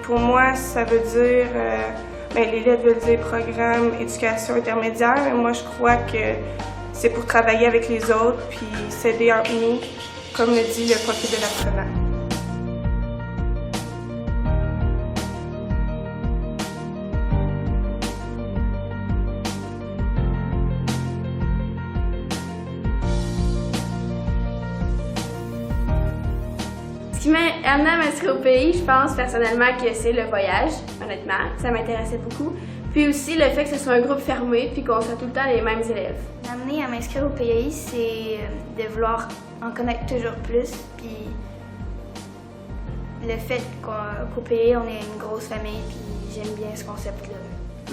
Pour moi, ça veut dire, les lettres veulent dire programme éducation intermédiaire, mais moi je crois que c'est pour travailler avec les autres puis s'aider entre nous, comme le dit le profil de l'apprenant. Ce qui m'a amené à m'inscrire au pays, je pense personnellement que c'est le voyage, honnêtement. Ça m'intéressait beaucoup. Puis aussi le fait que ce soit un groupe fermé puis qu'on soit tout le temps les mêmes élèves. M'amener à m'inscrire au PAI, c'est de vouloir en connaître toujours plus. Puis le fait qu'au PAI, on est une grosse famille, puis j'aime bien ce concept-là.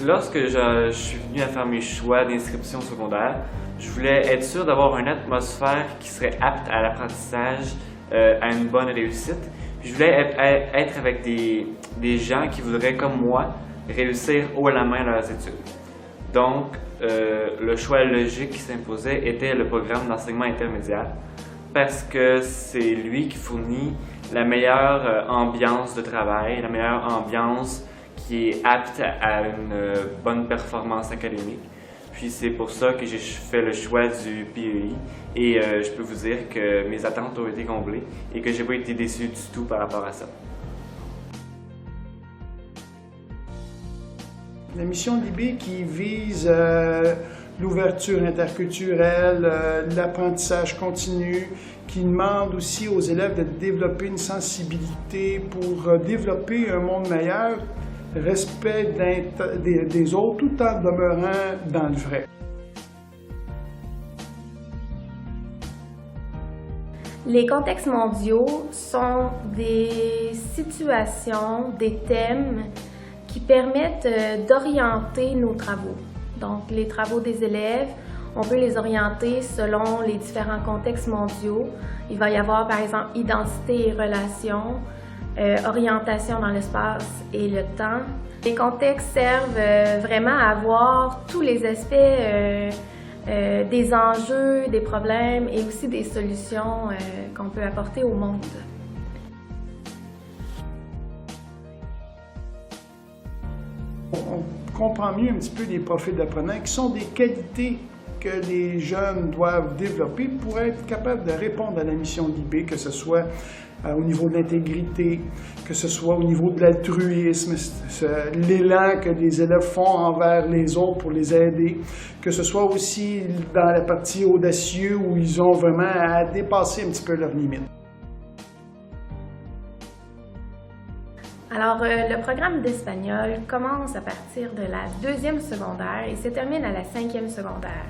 Lorsque je suis venu à faire mes choix d'inscription secondaire, je voulais être sûr d'avoir une atmosphère qui serait apte à l'apprentissage, à une bonne réussite. Puis je voulais être avec des gens qui voudraient, comme moi, réussir haut la main leurs études. Donc, le choix logique qui s'imposait était le programme d'enseignement intermédiaire parce que c'est lui qui fournit la meilleure ambiance de travail, la meilleure ambiance qui est apte à une bonne performance académique. Puis c'est pour ça que j'ai fait le choix du PAI et je peux vous dire que mes attentes ont été comblées et que j'ai pas été déçu du tout par rapport à ça. La mission d'IB qui vise l'ouverture interculturelle, l'apprentissage continu, qui demande aussi aux élèves de développer une sensibilité pour développer un monde meilleur, respect des autres, tout en demeurant dans le vrai. Les contextes mondiaux sont des situations, des thèmes qui permettent d'orienter nos travaux. Donc, les travaux des élèves, on peut les orienter selon les différents contextes mondiaux. Il va y avoir, par exemple, identité et relations, orientation dans l'espace et le temps. Les contextes servent vraiment à voir tous les aspects des enjeux, des problèmes et aussi des solutions qu'on peut apporter au monde. On comprend mieux un petit peu les profils d'apprenants qui sont des qualités que les jeunes doivent développer pour être capables de répondre à la mission d'IB, que ce soit au niveau de l'intégrité, que ce soit au niveau de l'altruisme, l'élan que les élèves font envers les autres pour les aider, que ce soit aussi dans la partie audacieux où ils ont vraiment à dépasser un petit peu leurs limites. Alors, le programme d'espagnol commence à partir de la 2e secondaire et se termine à la 5e secondaire.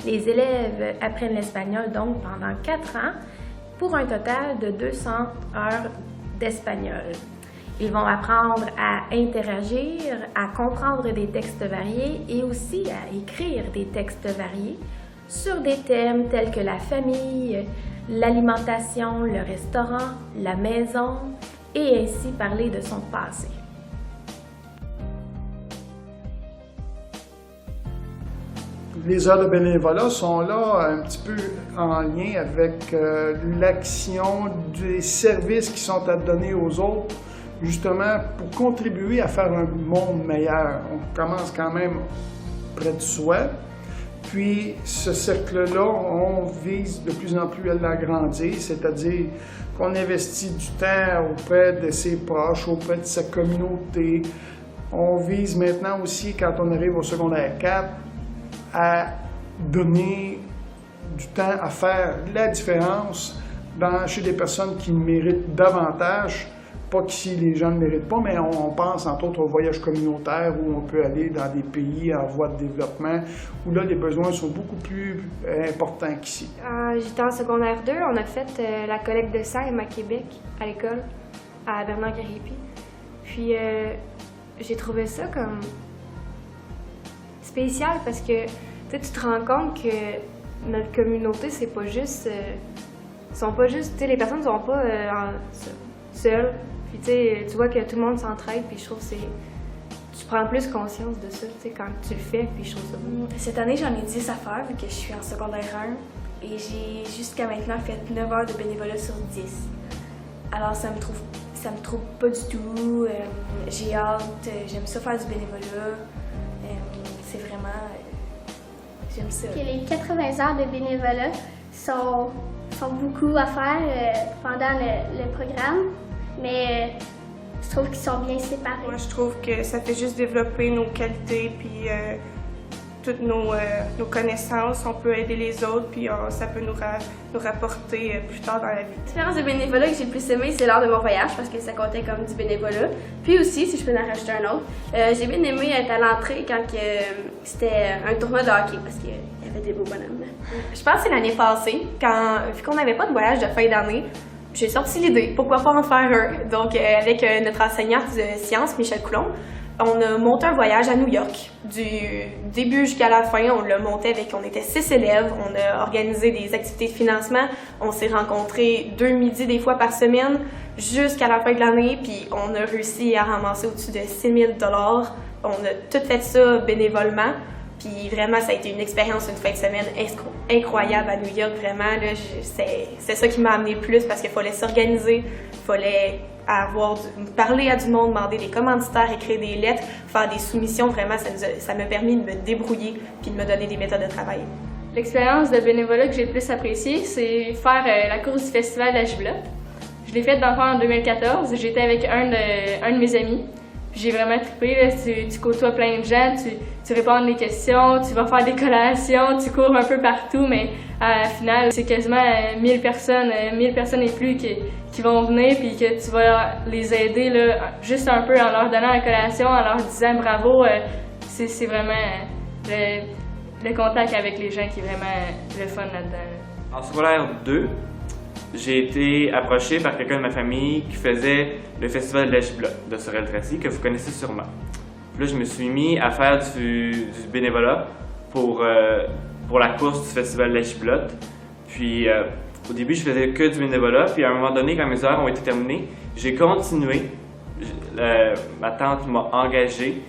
Les élèves apprennent l'espagnol donc pendant 4 ans pour un total de 200 heures d'espagnol. Ils vont apprendre à interagir, à comprendre des textes variés et aussi à écrire des textes variés sur des thèmes tels que la famille, l'alimentation, le restaurant, la maison, et ainsi parler de son passé. Les heures de bénévolat sont là un petit peu en lien avec l'action des services qui sont à donner aux autres, justement pour contribuer à faire un monde meilleur. On commence quand même près de soi. Puis ce cercle-là, on vise de plus en plus à l'agrandir, c'est-à-dire qu'on investit du temps auprès de ses proches, auprès de sa communauté. On vise maintenant aussi, quand on arrive au secondaire 4, à donner du temps à faire la différence chez des personnes qui méritent davantage. Pas que si les gens ne méritent pas, mais on pense entre autres au voyage communautaire où on peut aller dans des pays en voie de développement, où là les besoins sont beaucoup plus importants qu'ici. J'étais en secondaire 2, on a fait la collecte de sang à Québec, à l'école, à Bernard-Garipi. Puis j'ai trouvé ça comme spécial parce que tu te rends compte que notre communauté, c'est pas juste. Les personnes ne sont pas seules. Puis tu vois que tout le monde s'entraide, puis je trouve que tu prends plus conscience de ça quand tu le fais, puis je trouve ça beau. Cette année, j'en ai 10 à faire vu que je suis en secondaire 1 et j'ai jusqu'à maintenant fait 9 heures de bénévolat sur 10. Alors ça ça me trouble pas du tout. J'ai hâte, j'aime ça faire du bénévolat. C'est vraiment... j'aime ça. Que les 80 heures de bénévolat sont beaucoup à faire pendant le programme, mais je trouve qu'ils sont bien séparés. Moi, je trouve que ça fait juste développer nos qualités puis toutes nos connaissances. On peut aider les autres puis ça peut nous rapporter plus tard dans la vie. L'expérience de bénévolat que j'ai le plus aimé, c'est lors de mon voyage parce que ça comptait comme du bénévolat. Puis aussi, si je peux en rajouter un autre, j'ai bien aimé être à l'entrée quand c'était un tournoi de hockey parce qu'il y avait des beaux bonhommes. Je pense que c'est l'année passée, vu qu'on n'avait pas de voyage de fin d'année, j'ai sorti l'idée, pourquoi pas en faire un. Donc, avec notre enseignante de sciences, Michel Coulon, on a monté un voyage à New York. Du début jusqu'à la fin, on l'a monté on était 6 élèves, on a organisé des activités de financement, on s'est rencontrés 2 midis des fois par semaine jusqu'à la fin de l'année, puis on a réussi à ramasser au-dessus de 6 000 $. On a tout fait ça bénévolement. Puis vraiment, ça a été une expérience, une fin de semaine incroyable à New York. Vraiment, là, c'est ça qui m'a amené le plus parce qu'il fallait s'organiser, il fallait parler à du monde, demander des commanditaires, écrire des lettres, faire des soumissions. Vraiment, ça m'a permis de me débrouiller puis de me donner des méthodes de travail. L'expérience de bénévolat que j'ai le plus appréciée, c'est faire la course du festival de la Giblotte. Je l'ai faite en 2014. J'étais avec un de mes amis. J'ai vraiment trippé, là. Tu côtoies plein de gens, tu réponds à des questions, tu vas faire des collations, tu cours un peu partout, mais à la finale, c'est quasiment 1000 personnes et plus qui vont venir, puis que tu vas les aider là, juste un peu en leur donnant la collation, en leur disant bravo. C'est vraiment le contact avec les gens qui est vraiment le fun là-dedans. En secondaire 2, j'ai été approché par quelqu'un de ma famille qui faisait le festival de la Giblotte de Sorel-Tracy, que vous connaissez sûrement. Puis là, je me suis mis à faire du bénévolat pour la course du festival de la Giblotte. Puis au début, je faisais que du bénévolat. Puis à un moment donné, quand mes heures ont été terminées, j'ai continué. Ma tante m'a engagé.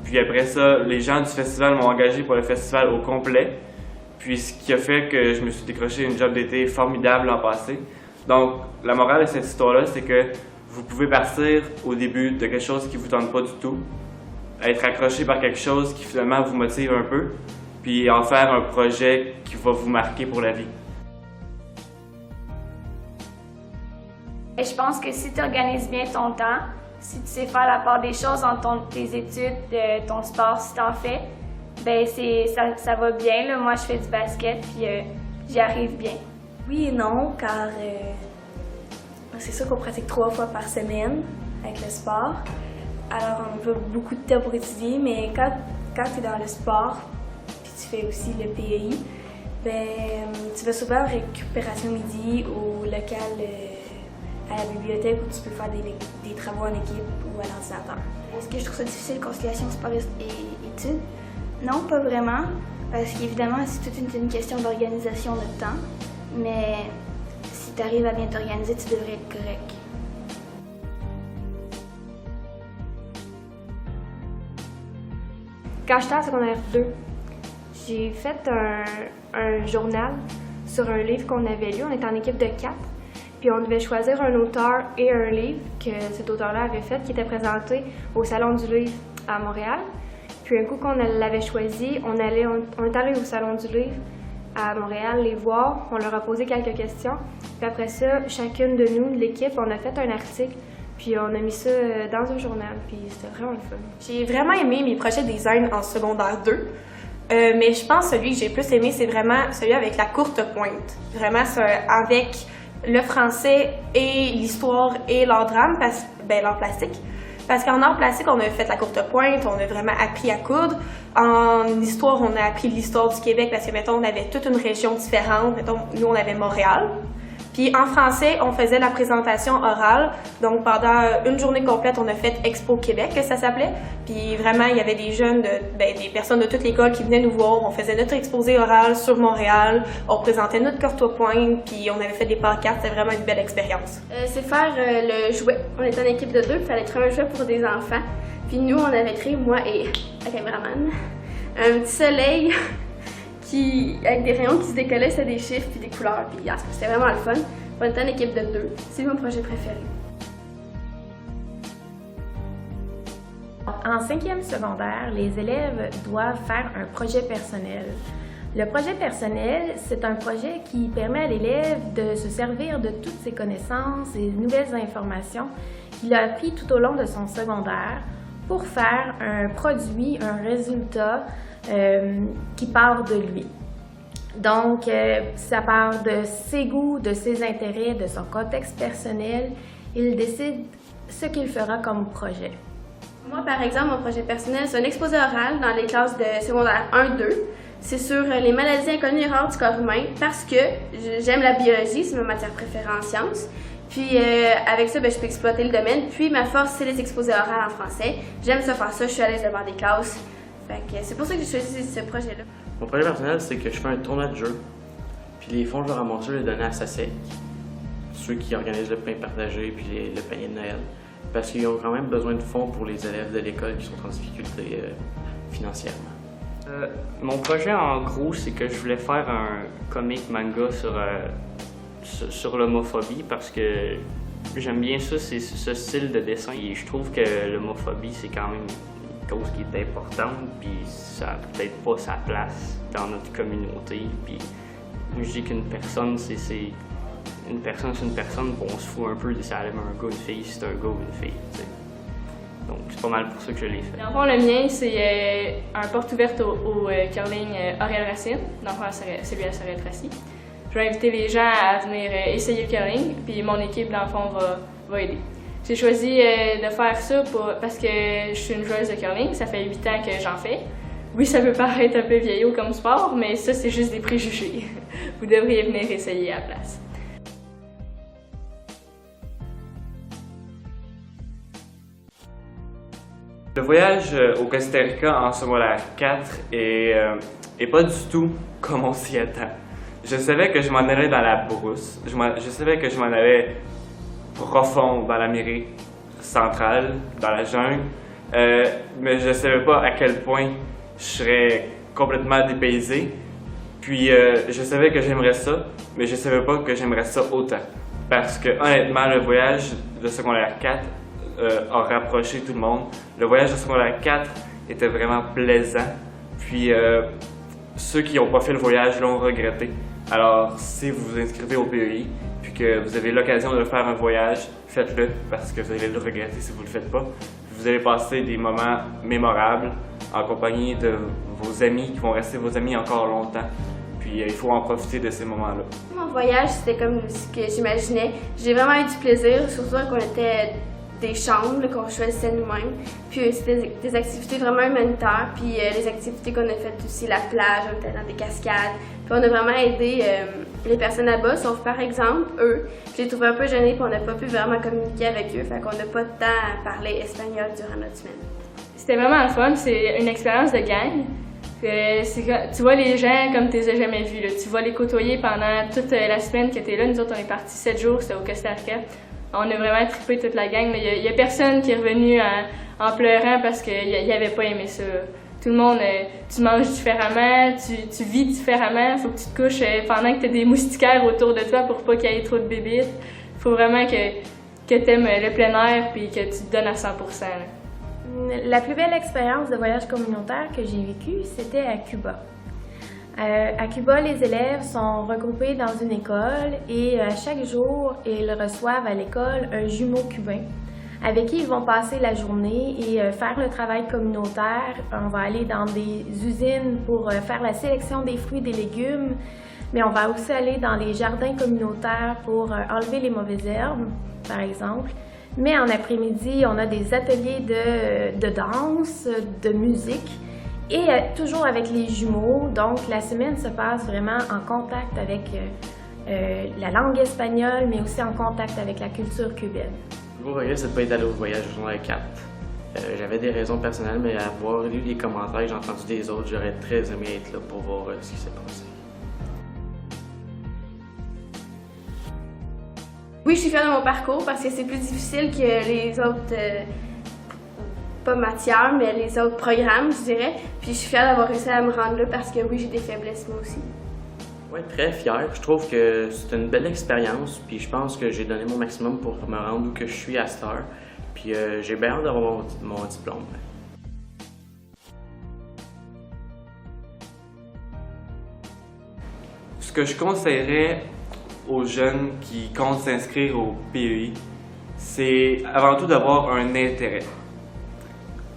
Puis après ça, les gens du festival m'ont engagé pour le festival au complet. Puis ce qui a fait que je me suis décroché une job d'été formidable l'an passé. Donc, la morale de cette histoire-là, c'est que vous pouvez partir au début de quelque chose qui ne vous tente pas du tout, être accroché par quelque chose qui finalement vous motive un peu, puis en faire un projet qui va vous marquer pour la vie. Et je pense que si tu organises bien ton temps, si tu sais faire la part des choses entre tes études, ton sport, si tu en fais, ben ça va bien. Là. Moi, je fais du basket, puis j'y arrive bien. Oui et non, car c'est sûr qu'on pratique 3 fois par semaine avec le sport. Alors, on n'a pas beaucoup de temps pour étudier, mais quand tu es dans le sport, puis tu fais aussi le PEI, ben, tu vas souvent en récupération midi au local à la bibliothèque où tu peux faire des travaux en équipe ou à l'ordinateur. Est-ce que je trouve ça difficile, conciliation sport et études? Non, pas vraiment, parce qu'évidemment, c'est toute une question d'organisation de temps, mais si tu arrives à bien t'organiser, tu devrais être correct. Quand j'étais en secondaire 2, j'ai fait un journal sur un livre qu'on avait lu. On était en équipe de 4, puis on devait choisir un auteur et un livre que cet auteur-là avait fait, qui était présenté au Salon du Livre à Montréal. Puis un coup qu'on l'avait choisi, on est allé au Salon du Livre à Montréal les voir, on leur a posé quelques questions. Puis après ça, chacune de nous, de l'équipe, on a fait un article, puis on a mis ça dans un journal, puis c'était vraiment le fun. J'ai vraiment aimé mes projets design en secondaire 2, mais je pense que celui que j'ai plus aimé, c'est vraiment celui avec la courte pointe. Vraiment, avec le français et l'histoire et l'art drame, l'art plastique. Parce qu'en art plastique, on a fait la courte pointe, on a vraiment appris à coudre. En histoire, on a appris l'histoire du Québec parce que, mettons, on avait toute une région différente. Mettons, nous, on avait Montréal. Puis en français, on faisait la présentation orale. Donc pendant une journée complète, on a fait Expo Québec, que ça s'appelait. Puis vraiment, il y avait des jeunes, des personnes de toute l'école qui venaient nous voir. On faisait notre exposé oral sur Montréal. On présentait notre courte pointe, puis on avait fait des pancartes. C'était vraiment une belle expérience. C'est faire le jouet. On était en équipe de 2, il fallait créer un jouet pour des enfants. Puis nous, on avait créé, moi et la caméraman, un petit soleil avec des rayons qui se décollaient, c'était des chiffres puis des couleurs. Puis c'était vraiment le fun. On était en équipe de 2. C'est mon projet préféré. En 5e secondaire, les élèves doivent faire un projet personnel. Le projet personnel, c'est un projet qui permet à l'élève de se servir de toutes ses connaissances et nouvelles informations qu'il a appris tout au long de son secondaire pour faire un produit, un résultat qui part de lui. Donc, ça part de ses goûts, de ses intérêts, de son contexte personnel. Il décide ce qu'il fera comme projet. Moi, par exemple, mon projet personnel, c'est un exposé oral dans les classes de secondaire 1-2. C'est sur les maladies inconnues et rares du corps humain parce que j'aime la biologie, c'est ma matière préférée en sciences. Puis avec ça, je peux exploiter le domaine. Puis ma force, c'est les exposés oraux en français. J'aime ça faire ça, je suis à l'aise devant des classes. Fait que c'est pour ça que j'ai choisi ce projet-là. Mon projet personnel, c'est que je fais un tournoi de jeu. Puis les fonds, je vais ramasser les donner à SACEC, ceux qui organisent le pain partagé puis le panier de Noël. Parce qu'ils ont quand même besoin de fonds pour les élèves de l'école qui sont en difficulté financièrement. Mon projet, en gros, c'est que je voulais faire un comic manga sur l'homophobie parce que j'aime bien ça, c'est ce style de dessin. Et je trouve que l'homophobie, c'est quand même une cause qui est importante, puis ça n'a peut-être pas sa place dans notre communauté. Puis je dis qu'une personne, c'est une personne, bon, on se fout un peu de ça, un gars, une fille, c'est un gars ou une fille, t'sais. Donc, c'est pas mal pour ça que je l'ai fait. Dans le fond, le mien, c'est un porte ouverte au curling Auriel Racine. Dans le fond, celui à Sorel-Tracy. Je vais inviter les gens à venir essayer le curling, puis mon équipe, dans le fond, va aider. J'ai choisi de faire ça parce que je suis une joueuse de curling. Ça fait 8 ans que j'en fais. Oui, ça peut paraître un peu vieillot comme sport, mais ça, c'est juste des préjugés. Vous devriez venir essayer à la place. Le voyage au Costa Rica en secondaire 4 est pas du tout comme on s'y attend. Je savais que je m'en allais dans la brousse, je savais que je m'en allais profond dans l'Amérique centrale, dans la jungle, mais je savais pas à quel point je serais complètement dépaysé. Puis je savais que j'aimerais ça, mais je savais pas que j'aimerais ça autant. Parce que honnêtement, le voyage de secondaire 4 a rapproché tout le monde. Le voyage de secondaire 4 était vraiment plaisant. Puis ceux qui n'ont pas fait le voyage l'ont regretté. Alors si vous vous inscrivez au PEI puis que vous avez l'occasion de faire un voyage, faites-le parce que vous allez le regretter si vous ne le faites pas. Vous allez passer des moments mémorables en compagnie de vos amis qui vont rester vos amis encore longtemps. Puis il faut en profiter de ces moments-là. Mon voyage, c'était comme ce que j'imaginais. J'ai vraiment eu du plaisir, surtout qu'on était des chambres qu'on choisissait nous-mêmes. Puis c'était des activités vraiment humanitaires. Puis les activités qu'on a faites aussi, la plage, on était dans des cascades. Puis on a vraiment aidé les personnes là-bas, sauf par exemple eux. Je les trouvais un peu gênés, puis on n'a pas pu vraiment communiquer avec eux. Fait qu'on n'a pas de temps à parler espagnol durant notre semaine. C'était vraiment le fun, c'est une expérience de gang. Tu vois les gens comme tu les as jamais vus. Là. Tu vas les côtoyer pendant toute la semaine que tu es là. Nous autres, on est partis 7 jours, c'était au Costa Rica. On a vraiment trippé toute la gang. Il y a personne qui est revenu en pleurant parce qu'il n'avait pas aimé ça. Tout le monde, tu manges différemment, tu vis différemment. Il faut que tu te couches pendant que tu as des moustiquaires autour de toi pour pas qu'il y ait trop de bébites. Il faut vraiment que tu aimes le plein air et que tu te donnes à 100%. Là. La plus belle expérience de voyage communautaire que j'ai vécue, c'était à Cuba. À Cuba, les élèves sont regroupés dans une école et chaque jour, ils reçoivent à l'école un jumeau cubain avec qui ils vont passer la journée et faire le travail communautaire. On va aller dans des usines pour faire la sélection des fruits et des légumes, mais on va aussi aller dans les jardins communautaires pour enlever les mauvaises herbes, par exemple. Mais en après-midi, on a des ateliers de danse, de musique et toujours avec les jumeaux. Donc, la semaine se passe vraiment en contact avec la langue espagnole, mais aussi en contact avec la culture cubaine. Le gros regret, c'est de ne pas être allé au voyage au secondaire 4. J'avais des raisons personnelles, mais à avoir lu les commentaires que j'ai entendus des autres, j'aurais très aimé être là pour voir ce qui s'est passé. Oui, je suis fière de mon parcours parce que c'est plus difficile que les autres, pas matières, mais les autres programmes, je dirais. Puis je suis fière d'avoir réussi à me rendre là parce que oui, j'ai des faiblesses moi aussi. Oui, très fier. Je trouve que c'est une belle expérience, puis je pense que j'ai donné mon maximum pour me rendre où que je suis à cette heure. Puis j'ai bien hâte d'avoir mon diplôme. que je conseillerais aux jeunes qui comptent s'inscrire au PEI, c'est avant tout d'avoir un intérêt.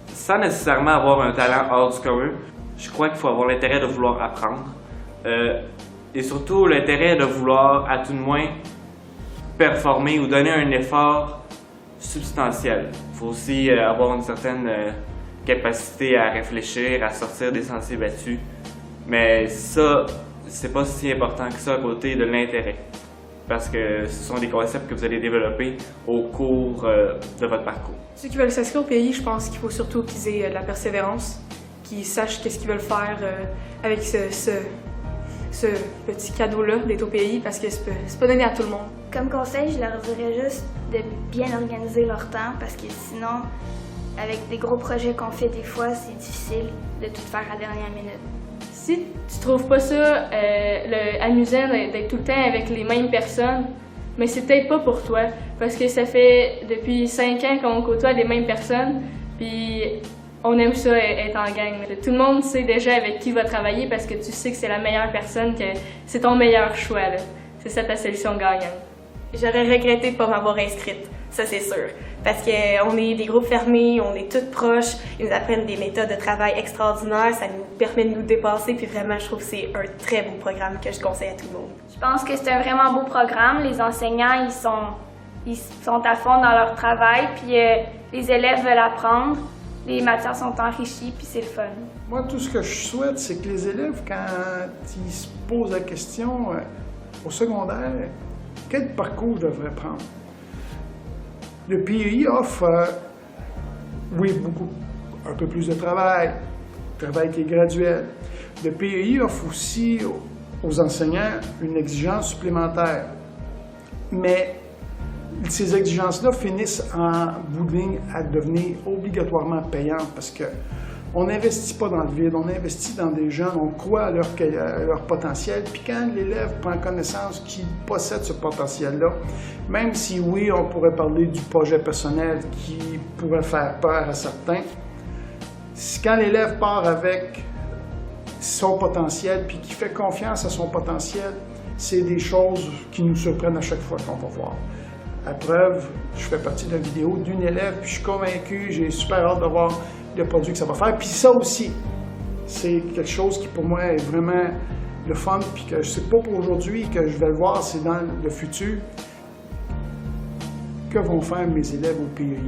Sans nécessairement avoir un talent hors du commun, je crois qu'il faut avoir l'intérêt de vouloir apprendre et surtout l'intérêt de vouloir, à tout de moins, performer ou donner un effort substantiel. Il faut aussi avoir une certaine capacité à réfléchir, à sortir des sentiers battus, mais ça, c'est pas si important que ça à côté de l'intérêt, parce que ce sont des concepts que vous allez développer au cours de votre parcours. Ceux qui veulent s'inscrire au PEI, je pense qu'il faut surtout qu'ils aient de la persévérance, qu'ils sachent qu'est-ce qu'ils veulent faire avec ce petit cadeau-là d'être au PEI, parce que c'est pas donné à tout le monde. Comme conseil, je leur dirais juste de bien organiser leur temps, parce que sinon, avec des gros projets qu'on fait des fois, c'est difficile de tout faire à la dernière minute. Si tu trouves pas ça amusant d'être tout le temps avec les mêmes personnes, mais c'est peut-être pas pour toi, parce que ça fait depuis 5 ans qu'on côtoie les mêmes personnes, puis on aime ça être en gang. Tout le monde sait déjà avec qui va travailler parce que tu sais que c'est la meilleure personne, que c'est ton meilleur choix. C'est ça ta solution gagnante. J'aurais regretté de ne pas m'avoir inscrite, ça c'est sûr. Parce qu'on est des groupes fermés, on est toutes proches, ils nous apprennent des méthodes de travail extraordinaires, ça nous permet de nous dépasser, puis vraiment je trouve que c'est un très beau programme que je conseille à tout le monde. Je pense que c'est un vraiment beau programme. Les enseignants, ils sont à fond dans leur travail, puis les élèves veulent apprendre, les matières sont enrichies, puis c'est le fun. Moi, tout ce que je souhaite, c'est que les élèves, quand ils se posent la question au secondaire, quel parcours je devrais prendre? Le PEI offre, un peu plus de travail qui est graduel. Le PEI offre aussi aux enseignants une exigence supplémentaire. Mais ces exigences-là finissent en bout de ligne à devenir obligatoirement payantes parce qu'on n'investit pas dans le vide, on investit dans des jeunes, on croit à leur potentiel. Puis quand l'élève prend connaissance qu'il possède ce potentiel-là, même si oui, on pourrait parler du projet personnel qui pourrait faire peur à certains, quand l'élève part avec son potentiel puis qu'il fait confiance à son potentiel, c'est des choses qui nous surprennent à chaque fois qu'on va voir. À preuve, je fais partie d'une vidéo d'une élève, puis je suis convaincu, j'ai super hâte de voir le produit que ça va faire. Puis ça aussi, c'est quelque chose qui pour moi est vraiment le fun, puis que c'est pas pour aujourd'hui que je vais le voir, c'est dans le futur. Que vont faire mes élèves au PEI?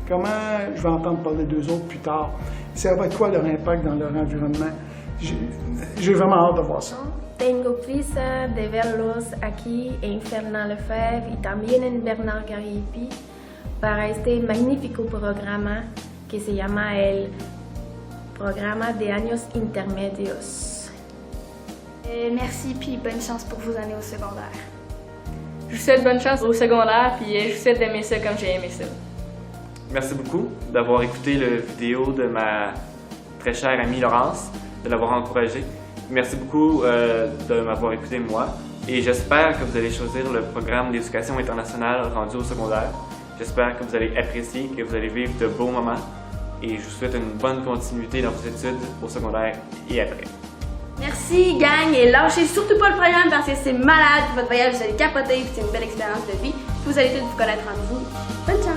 Comment je vais entendre parler d'eux autres plus tard? Ça va être quoi leur impact dans leur environnement? J'ai vraiment hâte de voir ça. Tengo prisa de verlos aquí en Fernand Lefebvre y también en Bernard Garipi para este magnífico programa que se llama el Programa de Años Intermedios. Merci, puis bonne chance pour vos années au secondaire. Je vous souhaite bonne chance au secondaire, puis je vous souhaite d'aimer ça comme j'ai aimé ça. Merci beaucoup d'avoir écouté la vidéo de ma très chère amie Laurence, de l'avoir encouragée. Merci beaucoup de m'avoir écouté moi et j'espère que vous allez choisir le programme d'éducation internationale rendu au secondaire. J'espère que vous allez apprécier, que vous allez vivre de beaux moments et je vous souhaite une bonne continuité dans vos études au secondaire et après. Merci gang et lâchez surtout pas le programme parce que c'est malade, votre voyage vous allez capoter, c'est une belle expérience de vie. Vous allez tous vous connaître entre vous. Bonne chance!